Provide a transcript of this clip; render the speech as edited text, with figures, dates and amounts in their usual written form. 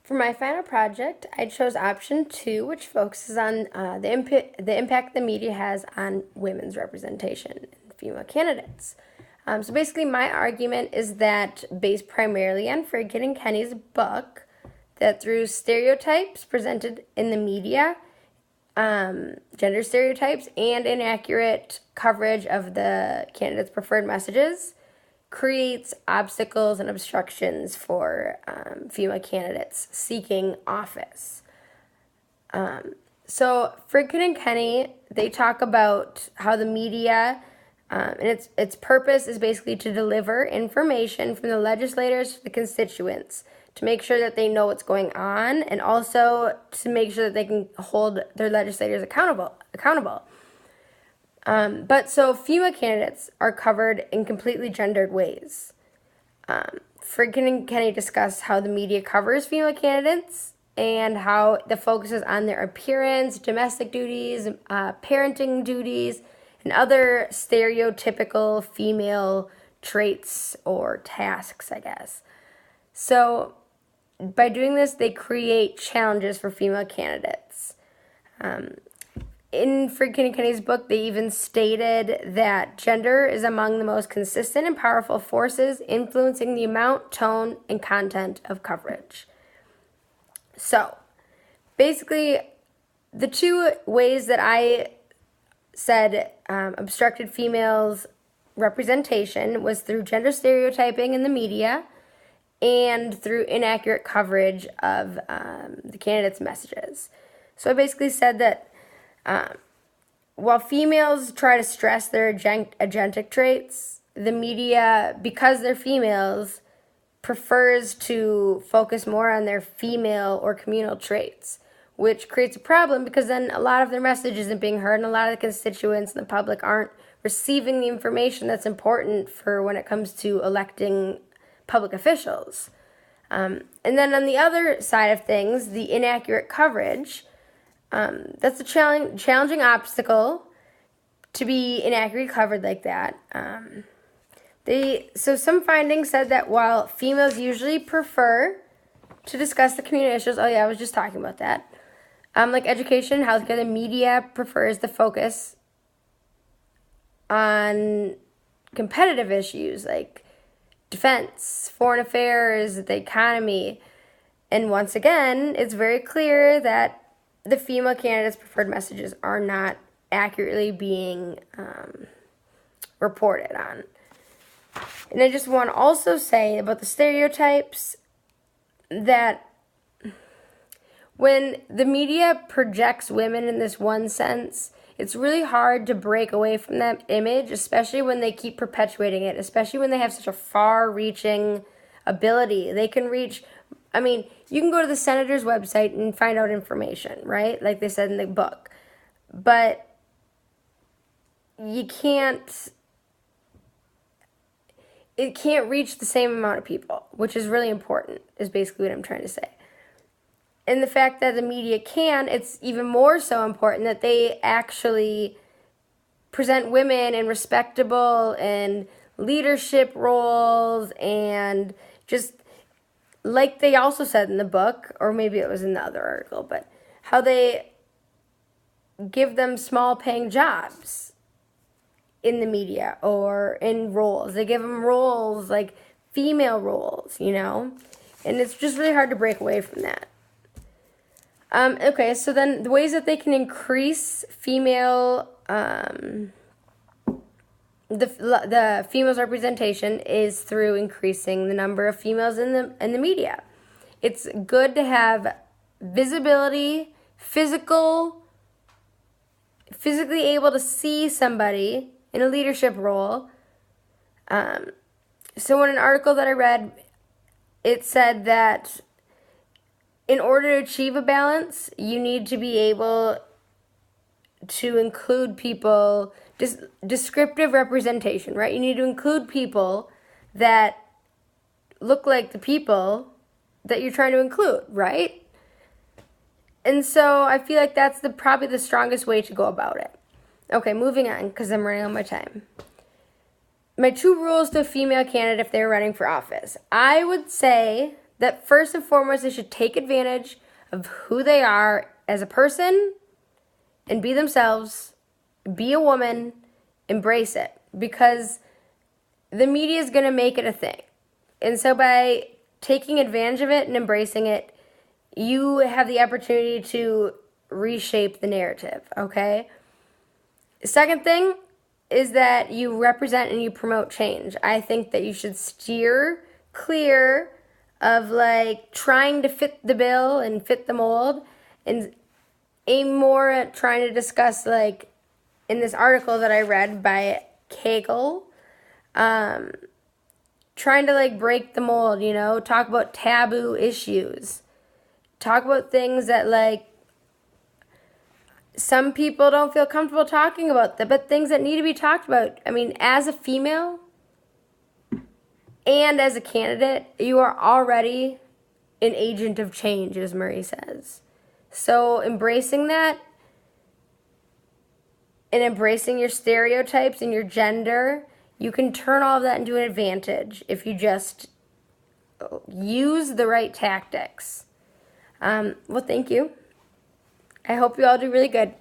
For my final project, I chose option 2, which focuses on the impact the media has on women's representation and female candidates. So basically, my argument is that, based primarily on Friedkin and Kenny's book, that through stereotypes presented in the media, gender stereotypes, and inaccurate coverage of the candidates' preferred messages, creates obstacles and obstructions for female candidates seeking office. So Friedkin and Kenny, they talk about how the media and its purpose is basically to deliver information from the legislators to the constituents to make sure that they know what's going on, and also to make sure that they can hold their legislators accountable. But so female candidates are covered in completely gendered ways. Friedkin and Kenny discuss how the media covers female candidates and how the focus is on their appearance, domestic duties, parenting duties, and other stereotypical female traits or tasks, I guess. So by doing this, they create challenges for female candidates. In Friedkin and Kenny's book, they even stated that gender is among the most consistent and powerful forces influencing the amount, tone, and content of coverage. So, basically, the two ways that I said obstructed females' representation was through gender stereotyping in the media and through inaccurate coverage of the candidates' messages. So I basically said that while females try to stress their agentic traits, the media, because they're females, prefers to focus more on their female or communal traits, which creates a problem because then a lot of their message isn't being heard, and a lot of the constituents and the public aren't receiving the information that's important for when it comes to electing public officials. And then on the other side of things, the inaccurate coverage, that's a challenging obstacle to be inaccurately covered like that. So some findings said that while females usually prefer to discuss the community issues, oh yeah, I was just talking about that, like education and healthcare, the media prefers the focus on competitive issues like defense, foreign affairs, the economy. And once again, it's very clear that the female candidates' preferred messages are not accurately being reported on. And I just want to also say about the stereotypes that when the media projects women in this one sense, it's really hard to break away from that image, especially when they keep perpetuating it, especially when they have such a far-reaching ability. They can reach, you can go to the senator's website and find out information, right? Like they said in the book. But it can't reach the same amount of people, which is really important, is basically what I'm trying to say. And the fact that the media can, it's even more so important that they actually present women in respectable and leadership roles, and just like they also said in the book, or maybe it was in the other article, but how they give them small paying jobs in the media or in roles. They give them roles like female roles, and it's just really hard to break away from that. Okay, so then the ways that they can increase female, the females' representation is through increasing the number of females in the media. It's good to have visibility, physically able to see somebody in a leadership role. So in an article that I read, it said that in order to achieve a balance, you need to be able to include people, descriptive representation, right? You need to include people that look like the people that you're trying to include, right? And so I feel like that's probably the strongest way to go about it. Okay, moving on, because I'm running out of my time. My 2 rules to a female candidate if they're running for office. I would say that first and foremost, they should take advantage of who they are as a person and be themselves, be a woman, embrace it, because the media is going to make it a thing. And so by taking advantage of it and embracing it, you have the opportunity to reshape the narrative, okay? Second thing is that you represent and you promote change. I think that you should steer clear of like trying to fit the bill and fit the mold, and aim more at trying to discuss, like in this article that I read by Kagel, trying to like break the mold, you know, talk about taboo issues, talk about things that like some people don't feel comfortable talking about, but things that need to be talked about. I mean, as a female and as a candidate, you are already an agent of change, as Marie says. So embracing that and embracing your stereotypes and your gender, you can turn all of that into an advantage if you just use the right tactics. Well, thank you. I hope you all do really good.